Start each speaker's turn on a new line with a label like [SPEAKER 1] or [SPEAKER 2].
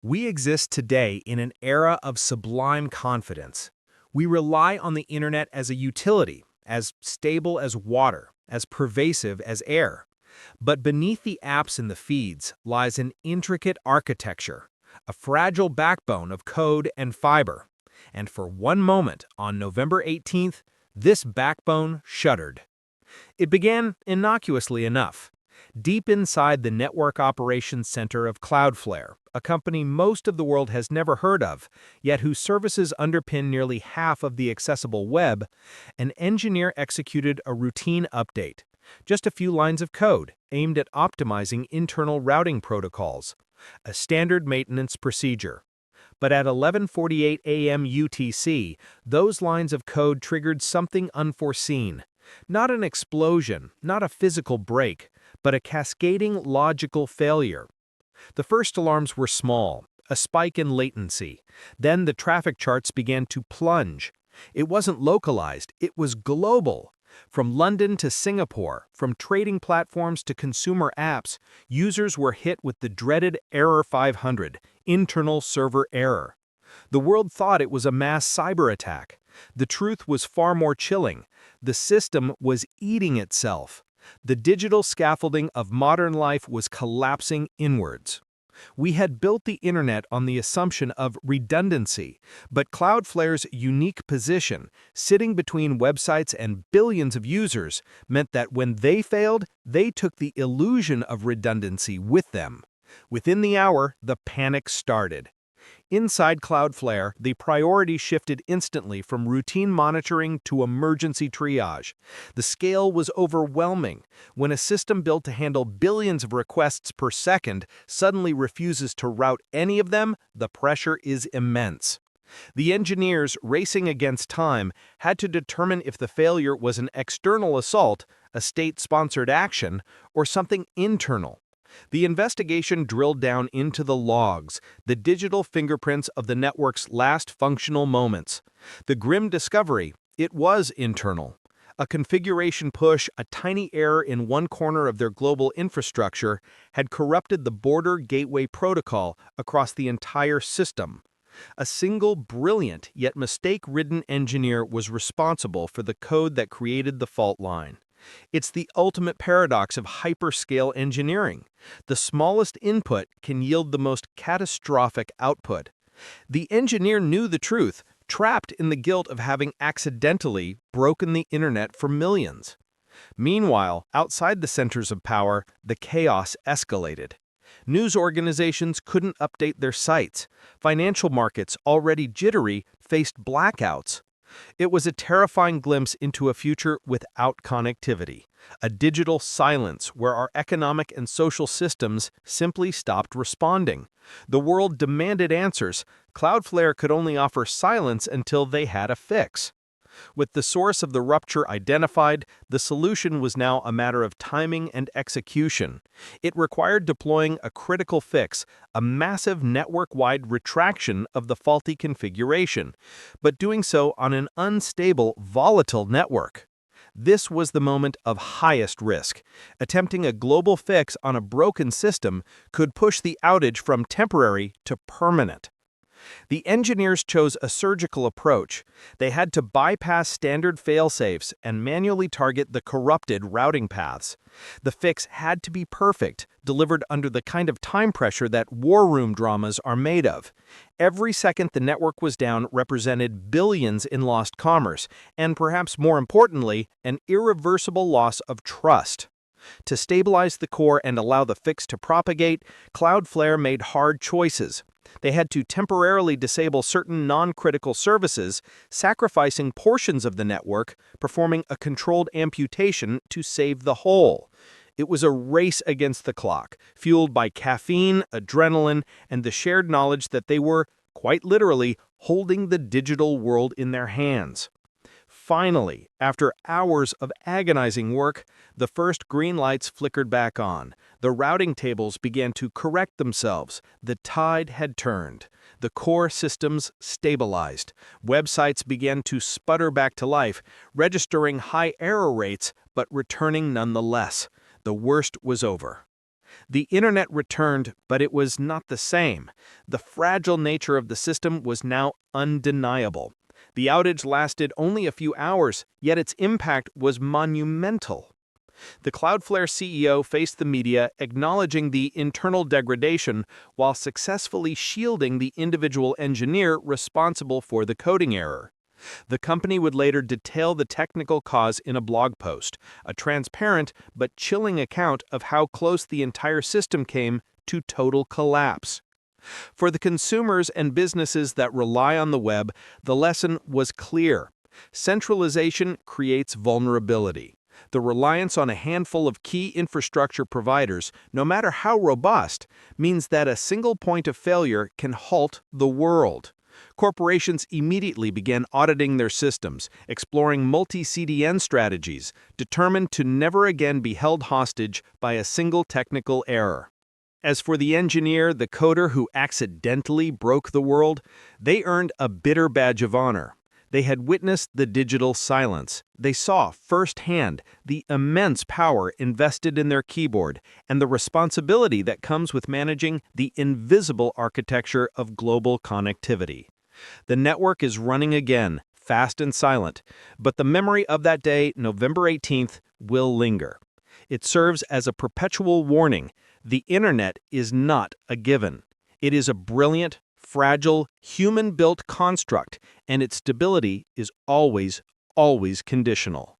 [SPEAKER 1] We exist today in an era of sublime confidence. We rely on the internet as a utility, as stable as water, as pervasive as air. But beneath the apps and the feeds lies an intricate architecture, a fragile backbone of code and fiber. And for one moment on November 18th, this backbone shuddered. It began innocuously enough, deep inside the Network Operations Center of Cloudflare, a company most of the world has never heard of, yet whose services underpin nearly half of the accessible web. An engineer executed a routine update, just a few lines of code aimed at optimizing internal routing protocols, a standard maintenance procedure. But at 11:48 a.m. UTC, those lines of code triggered something unforeseen. Not an explosion, not a physical break, but a cascading logical failure. The first alarms were small, a spike in latency. Then the traffic charts began to plunge. It wasn't localized, it was global. From London to Singapore, from trading platforms to consumer apps, users were hit with the dreaded Error 500, internal server error. The world thought it was a mass cyber attack. The truth was far more chilling. The system was eating itself. The digital scaffolding of modern life was collapsing inwards. We had built the internet on the assumption of redundancy, but Cloudflare's unique position, sitting between websites and billions of users, meant that when they failed, they took the illusion of redundancy with them. Within the hour, the panic started. Inside Cloudflare, the priority shifted instantly from routine monitoring to emergency triage. The scale was overwhelming. When a system built to handle billions of requests per second suddenly refuses to route any of them, the pressure is immense. The engineers, racing against time, had to determine if the failure was an external assault, a state-sponsored action, or something internal. The investigation drilled down into the logs, the digital fingerprints of the network's last functional moments. The grim discovery: it was internal. A configuration push, a tiny error in one corner of their global infrastructure, had corrupted the border gateway protocol across the entire system. A single brilliant yet mistake-ridden engineer was responsible for the code that created the fault line. It's the ultimate paradox of hyperscale engineering. The smallest input can yield the most catastrophic output. The engineer knew the truth, trapped in the guilt of having accidentally broken the internet for millions. Meanwhile, outside the centers of power, the chaos escalated. News organizations couldn't update their sites. Financial markets, already jittery, faced blackouts. It was a terrifying glimpse into a future without connectivity, a digital silence where our economic and social systems simply stopped responding. The world demanded answers. Cloudflare could only offer silence until they had a fix. With the source of the rupture identified, the solution was now a matter of timing and execution. It required deploying a critical fix, a massive network-wide retraction of the faulty configuration, but doing so on an unstable, volatile network. This was the moment of highest risk. Attempting a global fix on a broken system could push the outage from temporary to permanent. The engineers chose a surgical approach. They had to bypass standard failsafes and manually target the corrupted routing paths. The fix had to be perfect, delivered under the kind of time pressure that war room dramas are made of. Every second the network was down represented billions in lost commerce, and perhaps more importantly, an irreversible loss of trust. To stabilize the core and allow the fix to propagate, Cloudflare made hard choices. They had to temporarily disable certain non-critical services, sacrificing portions of the network, performing a controlled amputation to save the whole. It was a race against the clock, fueled by caffeine, adrenaline, and the shared knowledge that they were, quite literally, holding the digital world in their hands. Finally, after hours of agonizing work, the first green lights flickered back on. The routing tables began to correct themselves. The tide had turned. The core systems stabilized. Websites began to sputter back to life, registering high error rates, but returning nonetheless. The worst was over. The internet returned, but it was not the same. The fragile nature of the system was now undeniable. The outage lasted only a few hours, yet its impact was monumental. The Cloudflare CEO faced the media acknowledging the internal degradation while successfully shielding the individual engineer responsible for the coding error. The company would later detail the technical cause in a blog post, a transparent but chilling account of how close the entire system came to total collapse. For the consumers and businesses that rely on the web, the lesson was clear. Centralization creates vulnerability. The reliance on a handful of key infrastructure providers, no matter how robust, means that a single point of failure can halt the world. Corporations immediately began auditing their systems, exploring multi-CDN strategies, determined to never again be held hostage by a single technical error. As for the engineer, the coder who accidentally broke the world, they earned a bitter badge of honor. They had witnessed the digital silence. They saw firsthand the immense power invested in their keyboard and the responsibility that comes with managing the invisible architecture of global connectivity. The network is running again, fast and silent, but the memory of that day, November 18th, will linger. It serves as a perpetual warning. The internet is not a given. It is a brilliant, fragile, human-built construct, and its stability is always conditional.